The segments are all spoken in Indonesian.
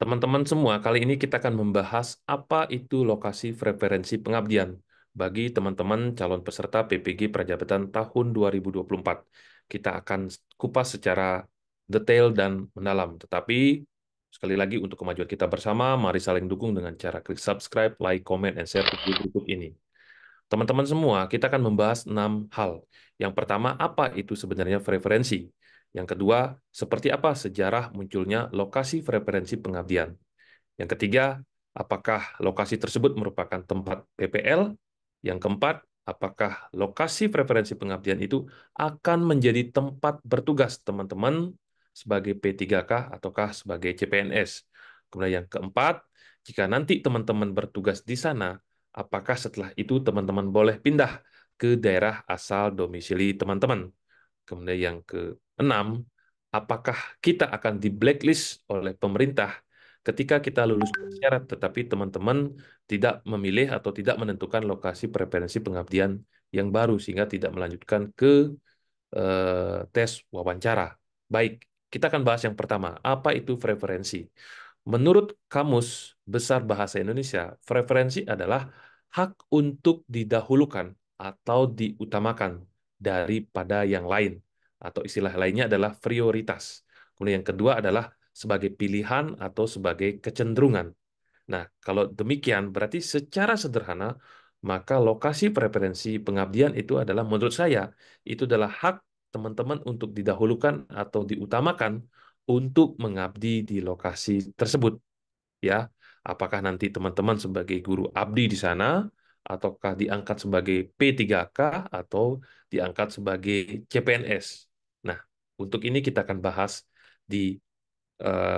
Teman-teman semua, kali ini kita akan membahas apa itu lokasi preferensi pengabdian bagi teman-teman calon peserta PPG Prajabatan tahun 2024. Kita akan kupas secara detail dan mendalam. Tetapi, sekali lagi untuk kemajuan kita bersama, mari saling dukung dengan cara klik subscribe, like, comment, and share video berikut ini. Teman-teman semua, kita akan membahas 6 hal. Yang pertama, apa itu sebenarnya preferensi? Yang kedua, seperti apa sejarah munculnya lokasi preferensi pengabdian? Yang ketiga, apakah lokasi tersebut merupakan tempat PPL? Yang keempat, apakah lokasi preferensi pengabdian itu akan menjadi tempat bertugas teman-teman sebagai P3K ataukah sebagai CPNS? Kemudian yang keempat, jika nanti teman-teman bertugas di sana, apakah setelah itu teman-teman boleh pindah ke daerah asal domisili teman-teman? Kemudian yang keenam, apakah kita akan di blacklist oleh pemerintah ketika kita lulus syarat, tetapi teman-teman tidak memilih atau tidak menentukan lokasi preferensi pengabdian yang baru, sehingga tidak melanjutkan ke tes wawancara. Baik, kita akan bahas yang pertama. Apa itu preferensi? Menurut Kamus Besar Bahasa Indonesia, preferensi adalah hak untuk didahulukan atau diutamakan daripada yang lain, atau istilah lainnya adalah prioritas. Kemudian yang kedua adalah sebagai pilihan atau sebagai kecenderungan. Nah, kalau demikian berarti secara sederhana, maka lokasi preferensi pengabdian itu adalah menurut saya itu adalah hak teman-teman untuk didahulukan atau diutamakan untuk mengabdi di lokasi tersebut, ya. Apakah nanti teman-teman sebagai guru abdi di sana, ataukah diangkat sebagai P3K, atau diangkat sebagai CPNS. Nah, untuk ini kita akan bahas di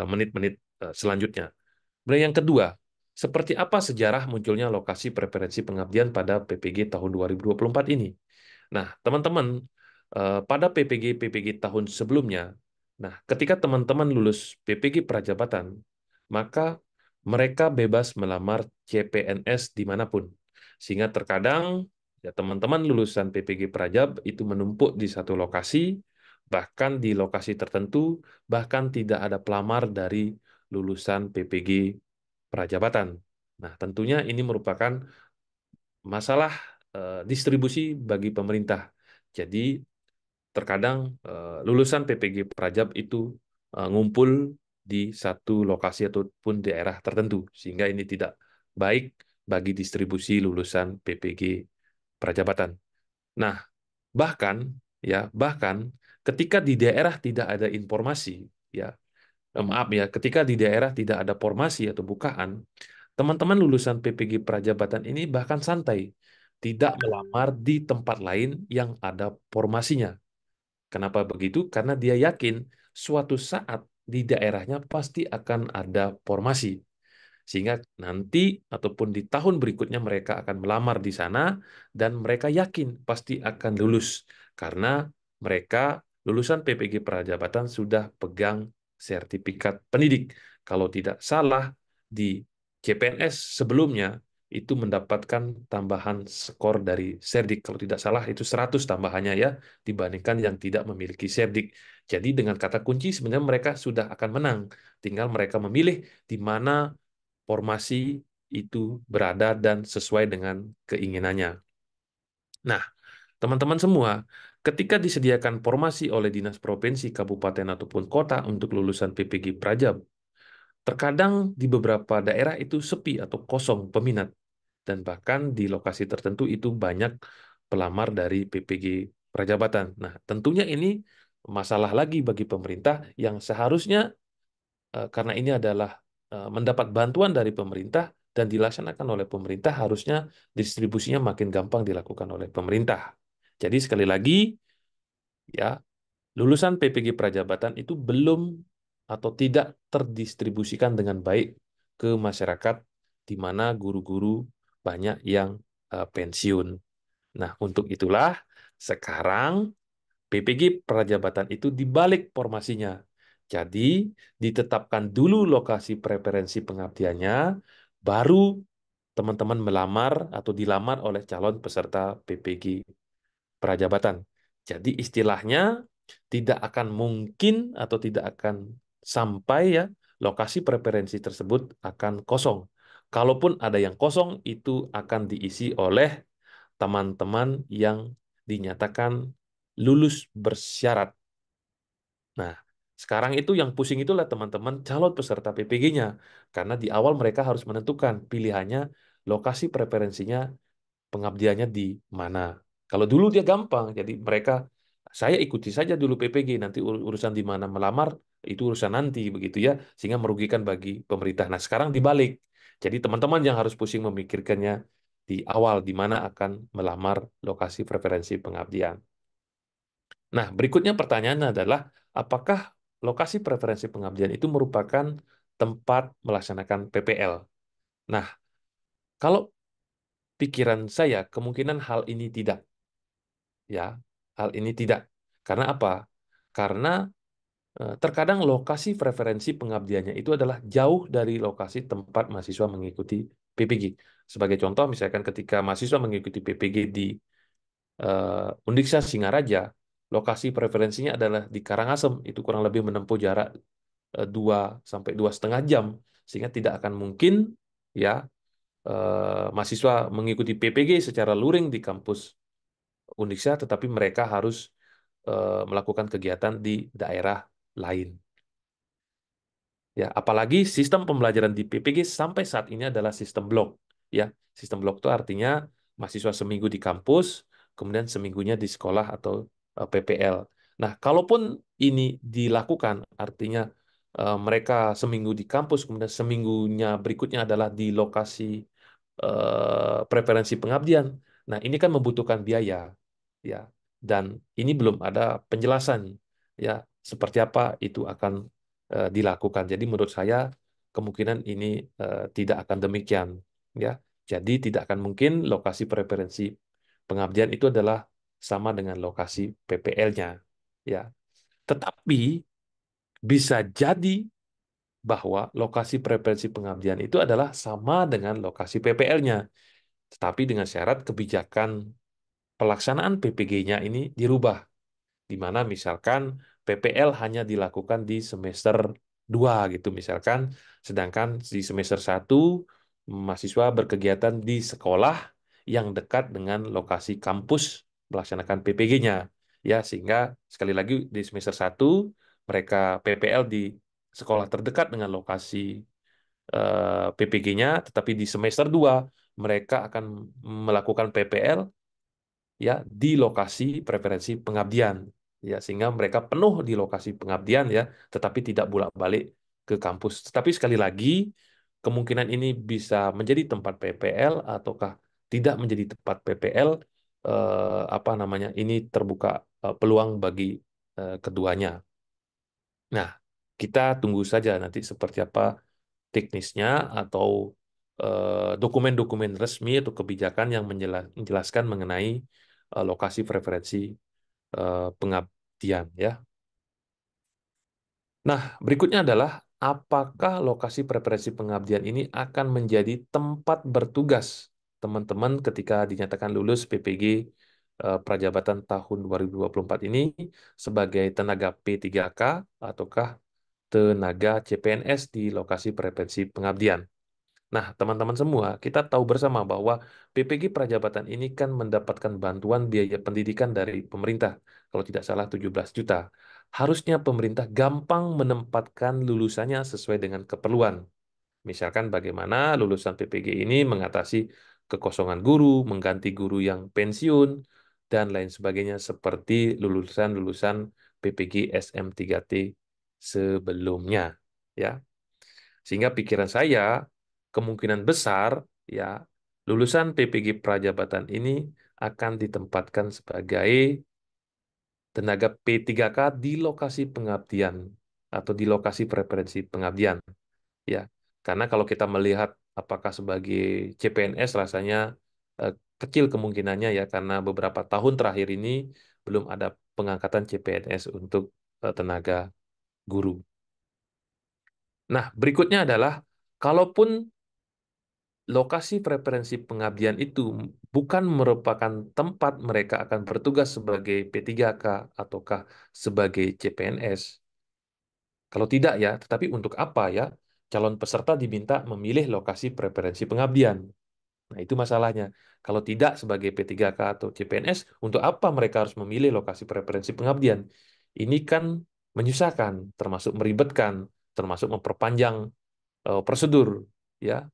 menit-menit selanjutnya. Kemudian yang kedua, seperti apa sejarah munculnya lokasi preferensi pengabdian pada PPG tahun 2024 ini? Nah, teman-teman, pada PPG tahun sebelumnya, nah, ketika teman-teman lulus PPG Prajabatan, maka mereka bebas melamar CPNS dimanapun. Sehingga terkadang, ya teman-teman lulusan PPG Prajab itu menumpuk di satu lokasi, bahkan di lokasi tertentu, bahkan tidak ada pelamar dari lulusan PPG Prajabatan. Nah, tentunya ini merupakan masalah distribusi bagi pemerintah. Jadi, terkadang lulusan PPG Prajab itu ngumpul di satu lokasi ataupun daerah tertentu, sehingga ini tidak baik bagi distribusi lulusan PPG Prajabatan. Nah, bahkan bahkan ketika di daerah tidak ada informasi, ya, maaf ya, ketika di daerah tidak ada formasi atau bukaan, teman-teman lulusan PPG Prajabatan ini bahkan santai, tidak melamar di tempat lain yang ada formasinya. Kenapa begitu? Karena dia yakin suatu saat di daerahnya pasti akan ada formasi. Sehingga nanti ataupun di tahun berikutnya mereka akan melamar di sana dan mereka yakin pasti akan lulus. Karena mereka lulusan PPG Prajabatan sudah pegang sertifikat pendidik. Kalau tidak salah, di CPNS sebelumnya itu mendapatkan tambahan skor dari Serdik. Kalau tidak salah itu 100 tambahannya, ya, dibandingkan yang tidak memiliki Serdik. Jadi dengan kata kunci sebenarnya mereka sudah akan menang. Tinggal mereka memilih di mana formasi itu berada dan sesuai dengan keinginannya. Nah, teman-teman semua, ketika disediakan formasi oleh dinas provinsi, kabupaten, ataupun kota untuk lulusan PPG Prajab, terkadang di beberapa daerah itu sepi atau kosong peminat, dan bahkan di lokasi tertentu itu banyak pelamar dari PPG Prajabatan. Nah, tentunya ini masalah lagi bagi pemerintah yang seharusnya karena ini adalah mendapat bantuan dari pemerintah dan dilaksanakan oleh pemerintah, harusnya distribusinya makin gampang dilakukan oleh pemerintah. Jadi sekali lagi, ya, lulusan PPG Prajabatan itu belum atau tidak terdistribusikan dengan baik ke masyarakat, di mana guru-guru banyak yang pensiun. Nah, untuk itulah sekarang PPG Prajabatan itu dibalik formasinya. Jadi, ditetapkan dulu lokasi preferensi pengabdiannya, baru teman-teman melamar atau dilamar oleh calon peserta PPG Prajabatan. Jadi, istilahnya tidak akan mungkin atau tidak akan sampai, ya, lokasi preferensi tersebut akan kosong. Kalaupun ada yang kosong, itu akan diisi oleh teman-teman yang dinyatakan lulus bersyarat. Nah, sekarang itu yang pusing itulah teman-teman calon peserta PPG-nya. Karena di awal mereka harus menentukan pilihannya, lokasi preferensinya, pengabdiannya di mana. Kalau dulu dia gampang, jadi mereka, saya ikuti saja dulu PPG, nanti urusan di mana melamar, itu urusan nanti, begitu ya, sehingga merugikan bagi pemerintah. Nah, sekarang dibalik. Jadi teman-teman yang harus pusing memikirkannya di awal, di mana akan melamar lokasi preferensi pengabdian. Nah, berikutnya pertanyaannya adalah, apakah lokasi preferensi pengabdian itu merupakan tempat melaksanakan PPL? Nah, kalau pikiran saya, kemungkinan hal ini tidak. Ya, hal ini tidak. Karena apa? Karena terkadang lokasi preferensi pengabdiannya itu adalah jauh dari lokasi tempat mahasiswa mengikuti PPG. Sebagai contoh, misalkan ketika mahasiswa mengikuti PPG di Undiksa Singaraja, lokasi preferensinya adalah di Karangasem, itu kurang lebih menempuh jarak 2 sampai 2,5 jam, sehingga tidak akan mungkin ya mahasiswa mengikuti PPG secara luring di kampus Undiksa, tetapi mereka harus melakukan kegiatan di daerah lain. Ya, apalagi sistem pembelajaran di PPG sampai saat ini adalah sistem blok. Ya, sistem blok itu artinya mahasiswa seminggu di kampus, kemudian seminggunya di sekolah atau PPL. Nah, kalaupun ini dilakukan, artinya mereka seminggu di kampus, kemudian seminggunya berikutnya adalah di lokasi preferensi pengabdian. Nah, ini kan membutuhkan biaya, ya. Dan ini belum ada penjelasan, ya, seperti apa itu akan dilakukan. Jadi menurut saya kemungkinan ini tidak akan demikian, ya. Jadi tidak akan mungkin lokasi preferensi pengabdian itu adalah sama dengan lokasi PPL-nya, ya. Tetapi bisa jadi bahwa lokasi preferensi pengabdian itu adalah sama dengan lokasi PPL-nya, tetapi dengan syarat kebijakan pelaksanaan PPG-nya ini dirubah, di mana misalkan PPL hanya dilakukan di semester 2 gitu misalkan, sedangkan di semester 1 mahasiswa berkegiatan di sekolah yang dekat dengan lokasi kampus melaksanakan PPG-nya. Ya, sehingga sekali lagi di semester 1 mereka PPL di sekolah terdekat dengan lokasi PPG-nya, tetapi di semester 2 mereka akan melakukan PPL ya di lokasi preferensi pengabdian, ya, sehingga mereka penuh di lokasi pengabdian, ya, tetapi tidak bolak-balik ke kampus. Tetapi sekali lagi kemungkinan ini bisa menjadi tempat PPL ataukah tidak menjadi tempat PPL, apa namanya, ini terbuka peluang bagi keduanya. Nah, kita tunggu saja nanti seperti apa teknisnya atau dokumen-dokumen resmi atau kebijakan yang menjelaskan mengenai lokasi preferensi pengabdian, ya. Nah, berikutnya adalah apakah lokasi preferensi pengabdian ini akan menjadi tempat bertugas teman-teman ketika dinyatakan lulus PPG Prajabatan tahun 2024 ini sebagai tenaga P3K ataukah tenaga CPNS di lokasi preferensi pengabdian. Nah, teman-teman semua, kita tahu bersama bahwa PPG Prajabatan ini kan mendapatkan bantuan biaya pendidikan dari pemerintah, kalau tidak salah 17 juta. Harusnya pemerintah gampang menempatkan lulusannya sesuai dengan keperluan. Misalkan bagaimana lulusan PPG ini mengatasi kekosongan guru, mengganti guru yang pensiun, dan lain sebagainya seperti lulusan-lulusan PPG SM3T sebelumnya. Ya. Sehingga pikiran saya, kemungkinan besar ya lulusan PPG Prajabatan ini akan ditempatkan sebagai tenaga P3K di lokasi pengabdian atau di lokasi preferensi pengabdian, ya. Karena kalau kita melihat apakah sebagai CPNS rasanya eh, kecil kemungkinannya, ya, karena beberapa tahun terakhir ini belum ada pengangkatan CPNS untuk tenaga guru. Nah, berikutnya adalah kalaupun lokasi preferensi pengabdian itu bukan merupakan tempat mereka akan bertugas sebagai P3K ataukah sebagai CPNS. Kalau tidak ya, tetapi untuk apa ya calon peserta diminta memilih lokasi preferensi pengabdian? Nah, itu masalahnya. Kalau tidak sebagai P3K atau CPNS, untuk apa mereka harus memilih lokasi preferensi pengabdian? Ini kan menyusahkan, termasuk meribetkan, termasuk memperpanjang prosedur, ya,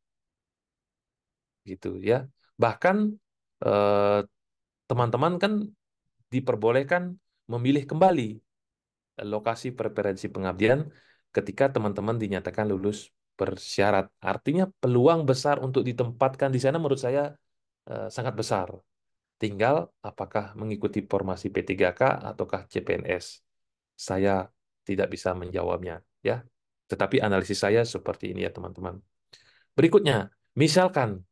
gitu ya. Bahkan eh, teman-teman kan diperbolehkan memilih kembali lokasi preferensi pengabdian ketika teman-teman dinyatakan lulus bersyarat. Artinya peluang besar untuk ditempatkan di sana menurut saya sangat besar. Tinggal apakah mengikuti formasi P3K ataukah CPNS. Saya tidak bisa menjawabnya, ya. Tetapi analisis saya seperti ini ya, teman-teman. Berikutnya, misalkan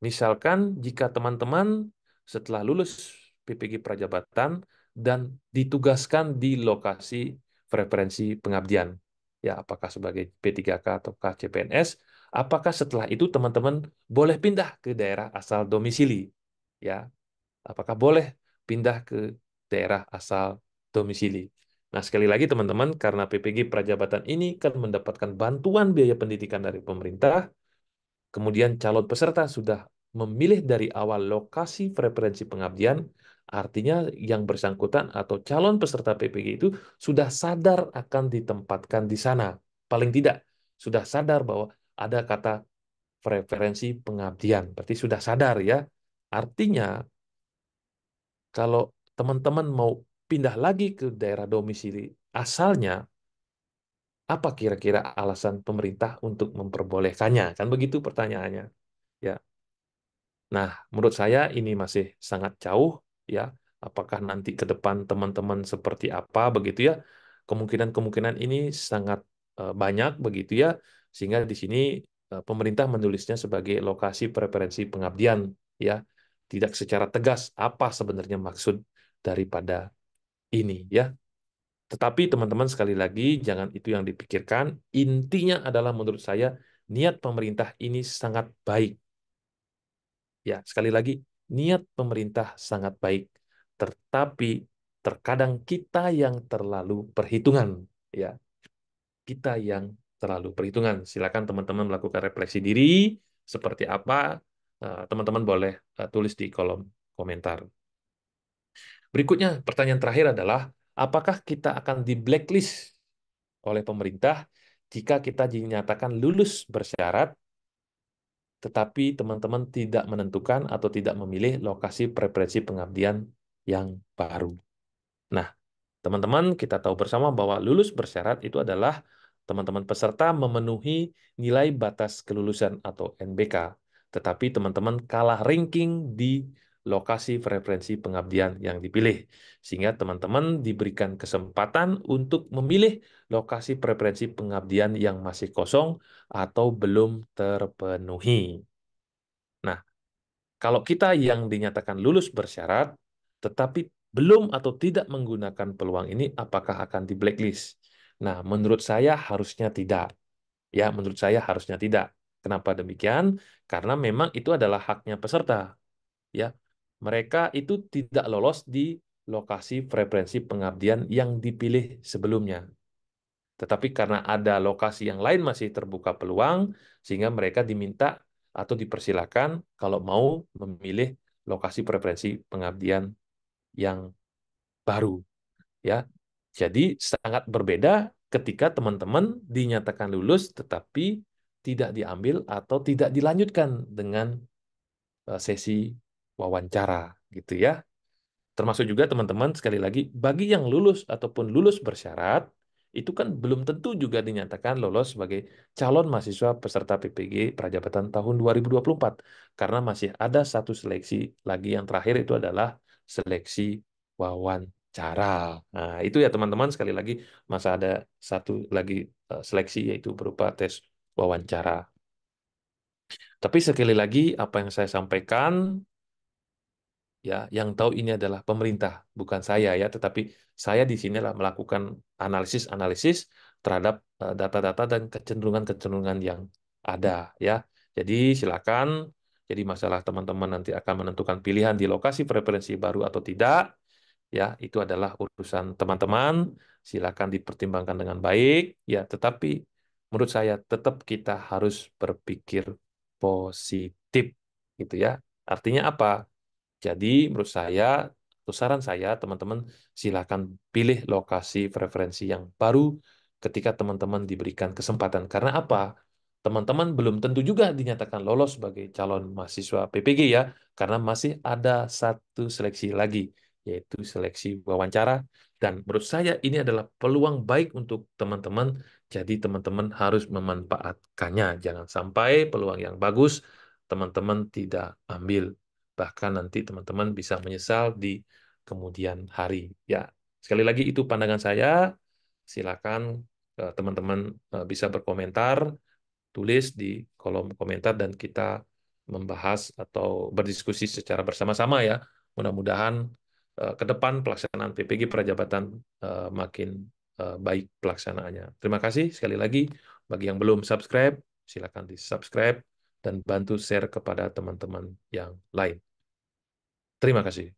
jika teman-teman setelah lulus PPG Prajabatan dan ditugaskan di lokasi preferensi pengabdian, ya apakah sebagai P3K atau CPNS, apakah setelah itu teman-teman boleh pindah ke daerah asal domisili, ya, apakah boleh pindah ke daerah asal domisili. Nah, sekali lagi teman-teman, karena PPG Prajabatan ini kan mendapatkan bantuan biaya pendidikan dari pemerintah, kemudian calon peserta sudah memilih dari awal lokasi preferensi pengabdian, artinya yang bersangkutan atau calon peserta PPG itu sudah sadar akan ditempatkan di sana. Paling tidak, sudah sadar bahwa ada kata preferensi pengabdian. Berarti sudah sadar ya. Artinya, kalau teman-teman mau pindah lagi ke daerah domisili asalnya, apa kira-kira alasan pemerintah untuk memperbolehkannya? Kan begitu pertanyaannya. Ya. Nah, menurut saya ini masih sangat jauh ya. Apakah nanti ke depan teman-teman seperti apa begitu ya? Kemungkinan-kemungkinan ini sangat banyak begitu ya. Sehingga di sini pemerintah menulisnya sebagai lokasi preferensi pengabdian ya. Tidak secara tegas apa sebenarnya maksud daripada ini ya. Tetapi teman-teman sekali lagi jangan itu yang dipikirkan. Intinya adalah menurut saya niat pemerintah ini sangat baik. Ya, sekali lagi, niat pemerintah sangat baik, tetapi terkadang kita yang terlalu perhitungan, ya, kita yang terlalu perhitungan. Silakan teman-teman melakukan refleksi diri, seperti apa, teman-teman boleh tulis di kolom komentar. Berikutnya, pertanyaan terakhir adalah, apakah kita akan di blacklist oleh pemerintah jika kita dinyatakan lulus bersyarat tetapi teman-teman tidak menentukan atau tidak memilih lokasi preferensi pengabdian yang baru. Nah, teman-teman, kita tahu bersama bahwa lulus bersyarat itu adalah teman-teman peserta memenuhi nilai batas kelulusan atau NBK, tetapi teman-teman kalah ranking di lokasi preferensi pengabdian yang dipilih. Sehingga teman-teman diberikan kesempatan untuk memilih lokasi preferensi pengabdian yang masih kosong atau belum terpenuhi. Nah, kalau kita yang dinyatakan lulus bersyarat, tetapi belum atau tidak menggunakan peluang ini, apakah akan di blacklist? Nah, menurut saya harusnya tidak. Ya, menurut saya harusnya tidak. Kenapa demikian? Karena memang itu adalah haknya peserta. Ya, mereka itu tidak lolos di lokasi preferensi pengabdian yang dipilih sebelumnya. Tetapi karena ada lokasi yang lain masih terbuka peluang, sehingga mereka diminta atau dipersilakan kalau mau memilih lokasi preferensi pengabdian yang baru, ya. Jadi sangat berbeda ketika teman-teman dinyatakan lulus tetapi tidak diambil atau tidak dilanjutkan dengan sesi wawancara, gitu ya. Termasuk juga teman-teman, sekali lagi, bagi yang lulus ataupun lulus bersyarat, itu kan belum tentu juga dinyatakan lolos sebagai calon mahasiswa peserta PPG Prajabatan tahun 2024. Karena masih ada satu seleksi lagi yang terakhir itu adalah seleksi wawancara. Nah, itu ya teman-teman, sekali lagi, masih ada satu lagi seleksi yaitu berupa tes wawancara. Tapi sekali lagi, apa yang saya sampaikan, ya, yang tahu ini adalah pemerintah, bukan saya ya, tetapi saya di sinilah melakukan analisis-analisis terhadap data-data dan kecenderungan-kecenderungan yang ada ya. Jadi silakan, jadi masalah teman-teman nanti akan menentukan pilihan di lokasi preferensi baru atau tidak. ya itu adalah urusan teman-teman, silakan dipertimbangkan dengan baik, ya, tetapi menurut saya tetap kita harus berpikir positif, gitu ya. Artinya apa? Jadi menurut saya, atau saran saya, teman-teman silakan pilih lokasi preferensi yang baru ketika teman-teman diberikan kesempatan. Karena apa? Teman-teman belum tentu juga dinyatakan lolos sebagai calon mahasiswa PPG ya, karena masih ada satu seleksi lagi, yaitu seleksi wawancara. Dan menurut saya ini adalah peluang baik untuk teman-teman, jadi teman-teman harus memanfaatkannya. Jangan sampai peluang yang bagus teman-teman tidak ambil. Bahkan nanti teman-teman bisa menyesal di kemudian hari. Ya, sekali lagi itu pandangan saya. Silakan teman-teman bisa berkomentar, tulis di kolom komentar dan kita membahas atau berdiskusi secara bersama-sama ya. Mudah-mudahan ke depan pelaksanaan PPG Prajabatan makin baik pelaksanaannya. Terima kasih sekali lagi. Bagi yang belum subscribe, silakan di-subscribe dan bantu share kepada teman-teman yang lain. Terima kasih.